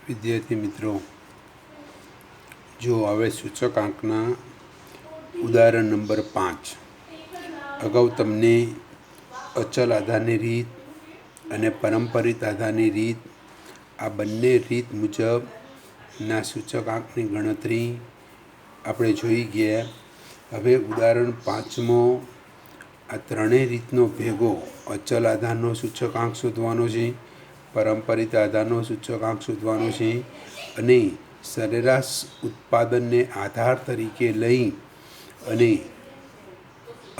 વિદ્યાર્થી મિત્રો, જો હવે સૂચકાંકના ઉદાહરણ નંબર 5. અગાઉ તમને અચલ આધારની રીત અને પરંપરિત આધારની રીત, આ બંને રીત મુજબના સૂચકાંકની ગણતરી આપણે જોઈ ગયા. હવે ઉદાહરણ 5માં આ ત્રણેય રીતનો ભેગો અચલ આધારનો સૂચકાંક શોધવાનો છે, પરંપરિત આધારનો સૂચકાંક શોધવાનો છે અને સરેરાશ ઉત્પાદનને આધાર તરીકે લઈ અને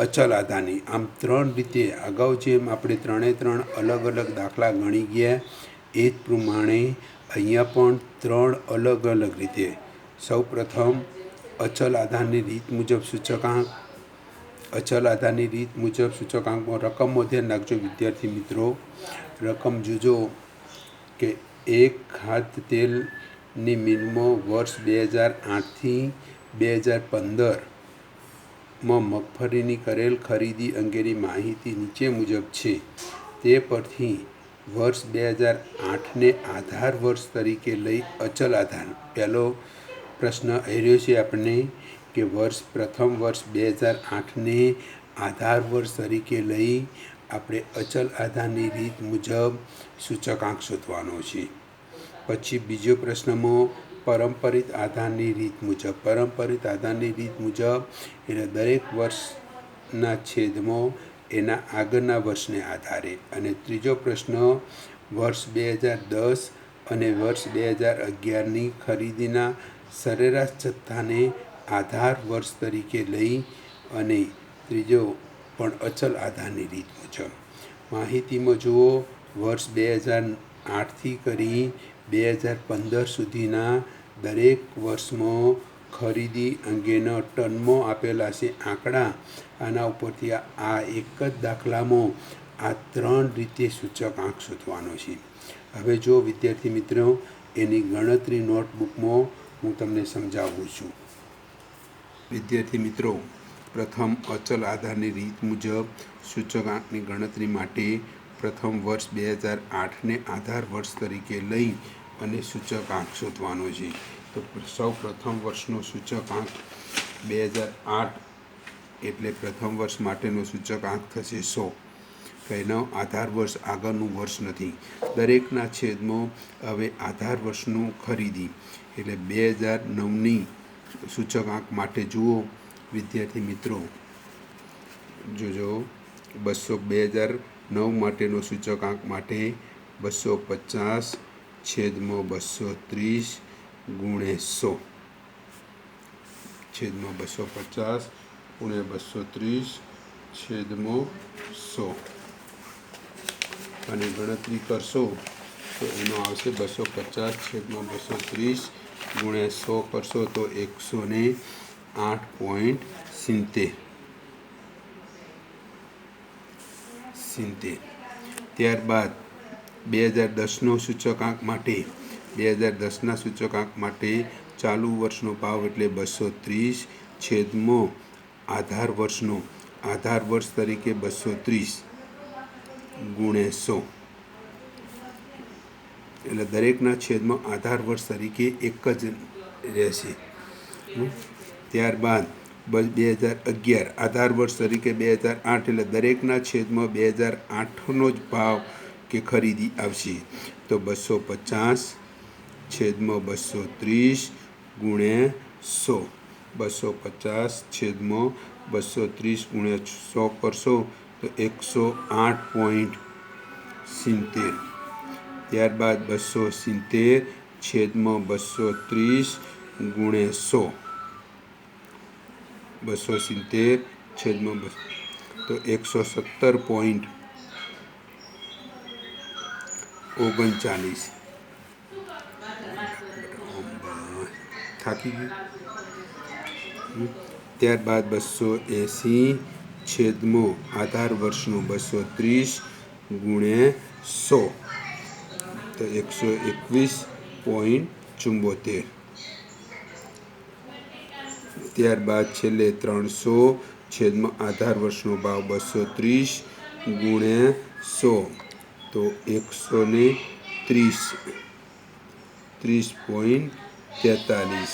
અચલ આધારની, આમ ત્રણ રીતે અગાઉ જેમ આપણે ત્રણ અલગ અલગ દાખલા ગણી ગયા એ જ પ્રમાણે અહીંયા પણ ત્રણ અલગ અલગ રીતે. સૌપ્રથમ અચલ આધારની રીત મુજબ સૂચકાંક. અચલ આધારની રીત મુજબ સૂચકાંકમાં રકમો ધ્યાન રાખજો વિદ્યાર્થી મિત્રો. રકમ જોજો કે એક ખાદ્ય તેલની મિલમાં વર્ષ 2008થી 2015માં મગફળીની કરેલ ખરીદી અંગેની માહિતી નીચે મુજબ છે. તે પરથી વર્ષ 2008ને આધાર વર્ષ તરીકે લઈ અચલ આધાર. પહેલો પ્રશ્ન આવ્યો છે આપણને કે પ્રથમ વર્ષ 2008ને આધાર વર્ષ તરીકે લઈ આપણે અચલ આધારની રીત મુજબ સૂચકાંક શોધવાનો છે. પછી બીજો પ્રશ્નમાં પરંપરિત આધારની રીત મુજબ. પરંપરિત આધારની રીત મુજબ એટલે દરેક વર્ષના છેદમાં એના આગળના વર્ષને આધારે. અને ત્રીજો પ્રશ્ન વર્ષ 2010 અને વર્ષ 2011ની ખરીદીના સરેરાશ જથ્થાને આધાર વર્ષ તરીકે લઈ અને ત્રીજો પણ અચલ આધારની રીત મુજબ. માહિતીમાં જુઓ, વર્ષ 2008થી કરી 2015 સુધીના દરેક વર્ષમાં ખરીદી અંગેના ટનમાં આપેલા છે આંકડા. આના ઉપરથી આ એક જ દાખલામાં આ ત્રણ રીતે સૂચકાંક શોધવાનો છે. હવે જો વિદ્યાર્થી મિત્રો, એની ગણતરી નોટબુકમાં હું તમને સમજાવું છું. વિદ્યાર્થી મિત્રો, પ્રથમ અચલ આધારની રીત મુજબ સૂચકાંકની ગણતરી માટે પ્રથમ વર્ષ 2008ને આધાર વર્ષ તરીકે લઈ અને સૂચકાંક શોધવાનો છે. તો સૌ પ્રથમ વર્ષનો સૂચકાંક 2008 એટલે પ્રથમ વર્ષ માટેનો સૂચકાંક થશે 100. એનો આધાર વર્ષ આગળનું વર્ષ નથી. દરેકના છેદમાં હવે આધાર વર્ષનું ખરીદી એટલે 2009ની સૂચકાંક માટે જુઓ વિદ્યાર્થી મિત્રો. જોજો 2009 માટેનો સૂચકાંક માટે 250 છેદમાં 230 ગુણ્યા 100 છેદમાં 250 ગુણ્યા 230 છેદમાં 100 અને ગણતરી કરશો તો એનો આવશે 250 છેદમાં 230 ગુણ્યા 100 કરશો તો 108.70. ત્યારબાદ 2010નો સૂચકાંક માટે 2010ના સૂચકાંક માટે ચાલુ વર્ષનો ભાવ એટલે 230 છેદમાં આધાર વર્ષનો, આધાર વર્ષ તરીકે 230 ગુણ્યા 100 એટલે દરેકના છેદમાં આધાર વર્ષ તરીકે એક જ રહેશે. ત્યારબાદ 2011 આધાર વર્ષ તરીકે 2008 એટલે દરેકના છેદમાં 2008નો જ ભાવ કે ખરીદી આવશે. તો 250 છેદમાં 230 ગુણ્યા 100 250 છેદમાં 230 ગુણ્યા 100 કરશો તો 108.70. ત્યારબાદ 270 છેદમાં 230 ગુણ્યા 100 270 છેદમાં તો 117.39. થાકી ગયું. ત્યારબાદ 280 છેદમાં આધાર વર્ષનું 230 ગુણ્યા 100 તો 121.74. ત્યારબાદ છેલ્લે 300 છેદમાં આધાર વર્ષનો ભાવ 230 ગુણ્યા 100 તો 130 230.43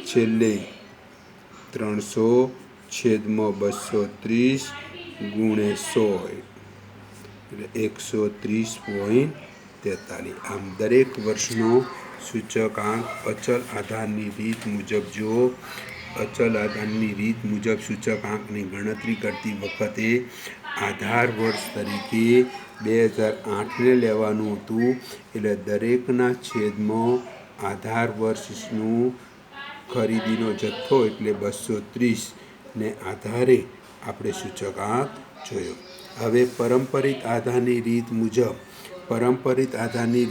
છેલ્લે 300/230 × 100 એટલે 130.43. આમ દરેક વર્ષનો સૂચકાંક અચલ આધારની રીત મુજબ જુઓ. અચલ આધારની રીત મુજબ સૂચકાંકની ગણતરી કરતી વખતે આધાર વર્ષ તરીકે 2008ને લેવાનું હતું. એટલે દરેકના છેદમાં આધાર વર્ષનું ખરીદીનો જથ્થો એટલે 230 ને આધારે આપણે સૂચકાંક જોયો. હવે પારંપરિક આધારની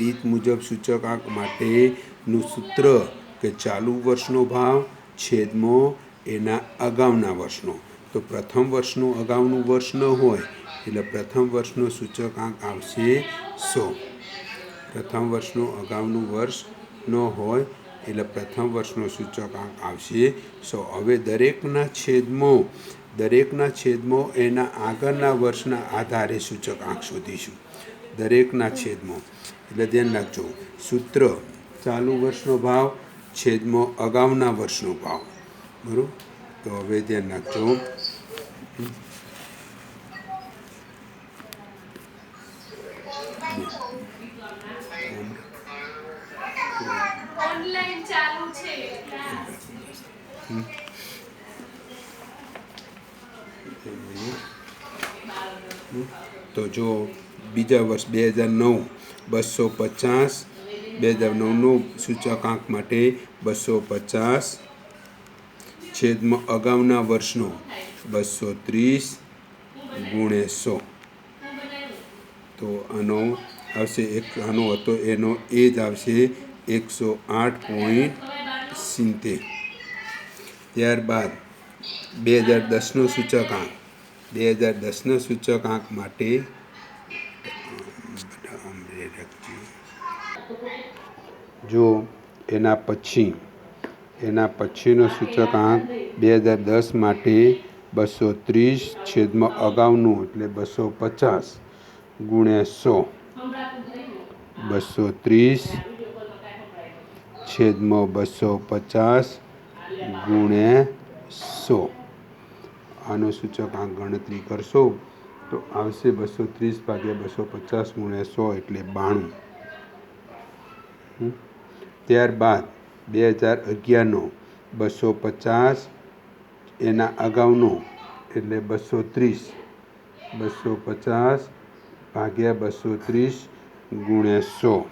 રીત મુજબ સૂચકાંક માટેનું સૂત્ર કે ચાલુ વર્ષનો ભાવ છેદમાં એના અગાઉના વર્ષનો. તો પ્રથમ વર્ષનું અગાઉનું વર્ષ ન હોય એટલે પ્રથમ વર્ષનો સૂચકાંક આવશે 100. પ્રથમ વર્ષનું અગાઉનું વર્ષ ન હોય એટલે પ્રથમ વર્ષનો સૂચકાંક આવશે 100. હવે દરેકના છેદમાં એના આગળના વર્ષના આધારે સૂચકાંક શોધીશું. દરેકના છેદમાં એટલે ધ્યાન રાખજો, સૂત્ર ચાલુ વર્ષનો ભાવ છેદમાં અગાઉના વર્ષનો ભાવ. બરાબર? તો હવે ધ્યાન રાખજો. ઓનલાઈન ચાલુ છે તો જો બીજા વર્ષ 2009 250, 2009નો સૂચકાંક માટે 250 છેદમાં અગાઉના વર્ષનો 230 × 100. તો આનો આવશે આનો હતો એનો એ જ આવશે 108.70. ત્યારબાદ 2010નો સૂચકાંક. 2010નો સૂચકાંક માટે જો એના પછીનો સૂચકાંક 2010 માટે 230 છેદમાં અગાઉનું એટલે 250 × 100. 230 છેદમાં 250 × 100. આનો સૂચકાંક ગણતરી કરશો તો આવશે 230/250 × 100 એટલે 92. ત્યારબાદ 2011નો 250 એના અગાઉનો એટલે 230. 250 ભાગ્યા 230 × 100.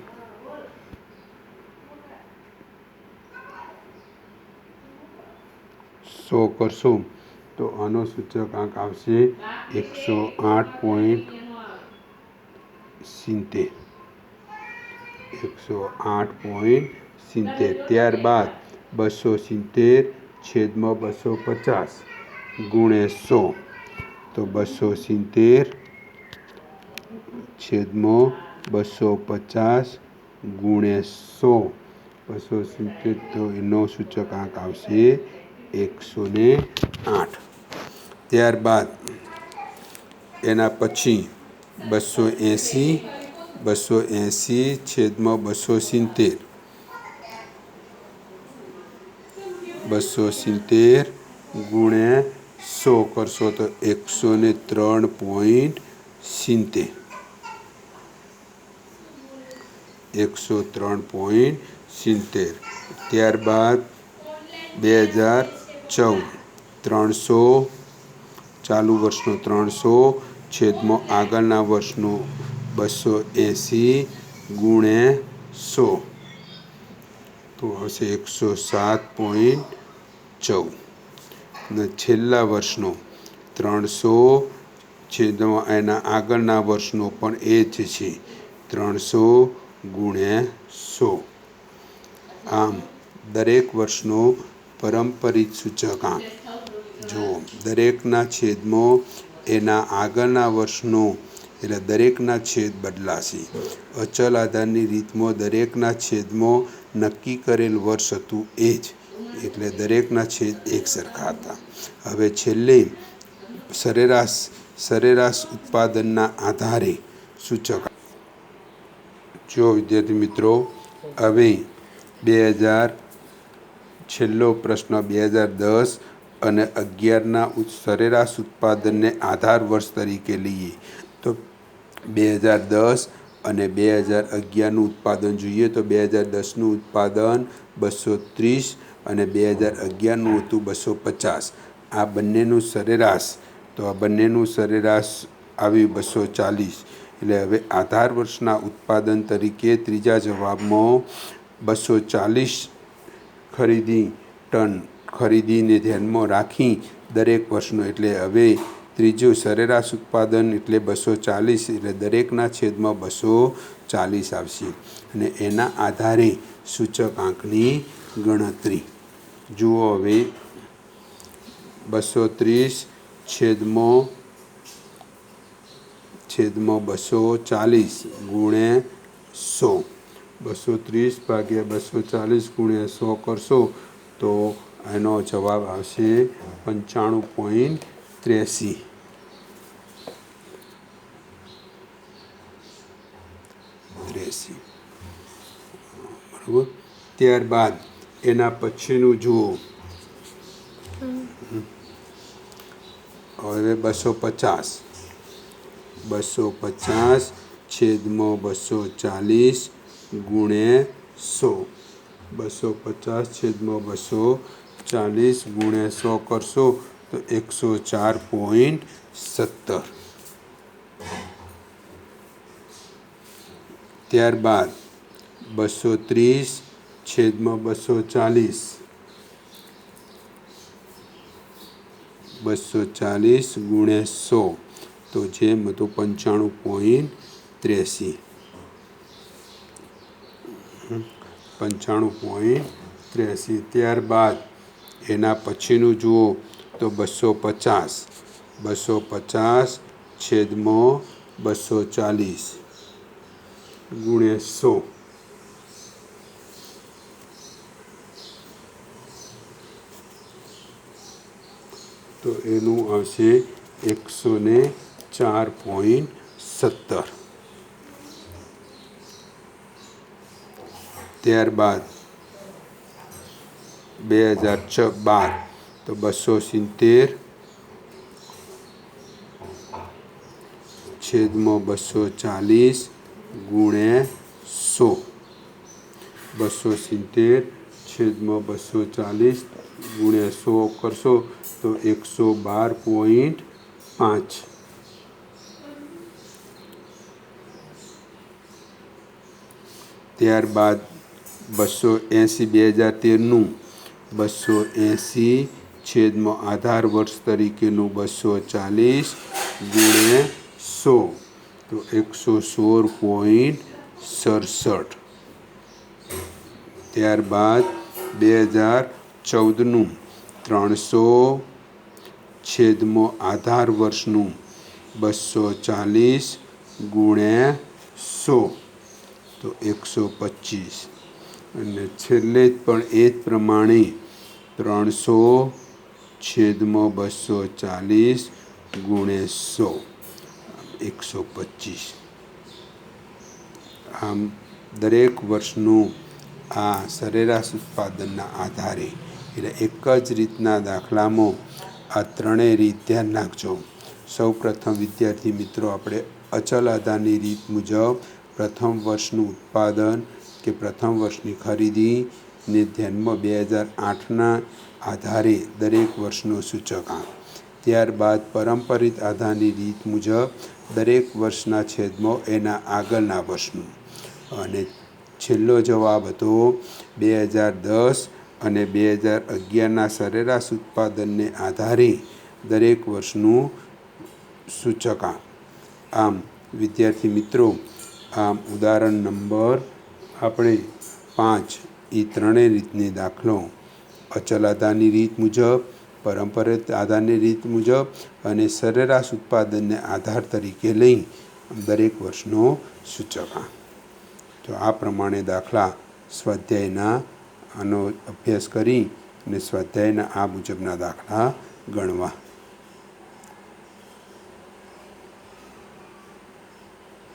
100 કરશો તો આનો સૂચકાંક આવશે 108.70. 108.70. ત્યારબાદ 270 છેદમાં 250 × 100. તો 270 છેદમાં 250 × 100. 270 તો એનો સૂચકાંક આવશે 108. ત્યારબાદ એના પછી 280 છેદમાં 270. 270 × 100 કરશો તો 103.70. 103.70. ત્યારબાદ 2014 300 ચાલુ વર્ષનો 300 છેદમાં આગળના વર્ષનો 280 × 100. તો હશે 107.14. અને છેલ્લા વર્ષનો 300 છેદમાં એના આગળના વર્ષનો પણ એ જ છે 300 × 100. આમ દરેક વર્ષનો પારંપરિક સૂચકાંક જો દરેકના છેદમાં એના આગળના વર્ષનો એટલે દરેકના છેદ બદલાશે. અચલ આધારની રીતમાં દરેકના છેદમાં નક્કી કરેલ વર્ષ હતું એ જ, એટલે દરેકના છેદ એક સરખા હતા. હવે છેલ્લે સરેરાશ ઉત્પાદનના આધારે સૂચકાંક. જો વિદ્યાર્થી મિત્રો હવે 2000 છેલ્લો પ્રશ્ન 2010 અને 11ના સરેરાશ ઉત્પાદનને આધાર વર્ષ તરીકે લઈએ તો 2010 અને 2011નું ઉત્પાદન જોઈએ તો 2010નું ઉત્પાદન 230 અને 2011નું હતું 250. આ બંનેનું સરેરાશ, તો આ બંનેનું સરેરાશ આવ્યું 240. એટલે હવે આધાર વર્ષના ઉત્પાદન તરીકે ત્રીજા જવાબમાં 240 ખરીદીને ધ્યાનમાં રાખી દરેક વર્ષનો, એટલે હવે ત્રીજું સરેરાશ ઉત્પાદન એટલે 240, એટલે દરેકના છેદમાં 240 આવશે અને એના આધારે સૂચકાંકની ગણતરી. જુઓ હવે 230 છેદમાં 240 ગુણ્યા 100, 230 ભાગ્યા 240 ગુણ્યા 100 કરશો તો એનો જવાબ આવશે 95.83. બરાબર. ત્યારબાદ એના પછીનું જુઓ, હવે 250 છેદમાં 240 ગુણ્યા 100, 250 છેદમાં 240 ગુણ્યા 100 કરશો તો 104.70. ત્યારબાદ 230 છેદમાં 240, 240 ગુણ્યા 100 તો જેમ હતું 95.83. 95.83. ત્યારબાદ એના પછીનું જુઓ તો 250 છેદમાં 240 ગુણ્યા 100, તો એનું આવશે 104.70. ત્યારબાદ 2012 તો 270 છેદમાં 240 ગુણ્યા 100, 270 છેદમાં 240 ગુણ્યા 100 કરશો તો 112.5. ત્યારબાદ 280 2013નું 280 છેદમાં આધાર વર્ષ તરીકેનું 240 ગુણ્યા 100 તો 116.67. ત્યારબાદ 2014નું 300 છેદમાં આધાર વર્ષનું 240 ગુણ્યા 100 તો 125. અને છેલ્લે પણ એ જ પ્રમાણે 300 છેદમાં 240 ગુણ્યા 100 125. આમ દરેક વર્ષનું આ સરેરાશ ઉત્પાદનના આધારે, એટલે એક જ રીતના દાખલામાં આ ત્રણેય રીત ધ્યાન રાખજો. સૌ પ્રથમ વિદ્યાર્થી મિત્રો આપણે અચલ આધારની રીત મુજબ પ્રથમ વર્ષનું ઉત્પાદન કે પ્રથમ વર્ષની ખરીદીને ધ્યાનમાં 2008ના આધારે દરેક વર્ષનો સૂચકાંક. ત્યારબાદ પરંપરિત આધારની રીત મુજબ દરેક વર્ષના છેદમાં એના આગળના વર્ષનું. અને છેલ્લો જવાબ હતો 2010 અને 2011ના સરેરાશ ઉત્પાદનને આધારે દરેક વર્ષનું સૂચકાંક. આમ વિદ્યાર્થી મિત્રો, આમ ઉદાહરણ નંબર આપણે 5 એ ત્રણેય રીતની દાખલો અચલ આધારની રીત મુજબ, પરંપરાગત આધારની રીત મુજબ અને સરેરાશ ઉત્પાદનને આધાર તરીકે લઈ દરેક વર્ષનો સૂચકાંક. તો આ પ્રમાણે દાખલા સ્વાધ્યાયના આનો અભ્યાસ કરી અને સ્વાધ્યાયના આ મુજબના દાખલા ગણવા.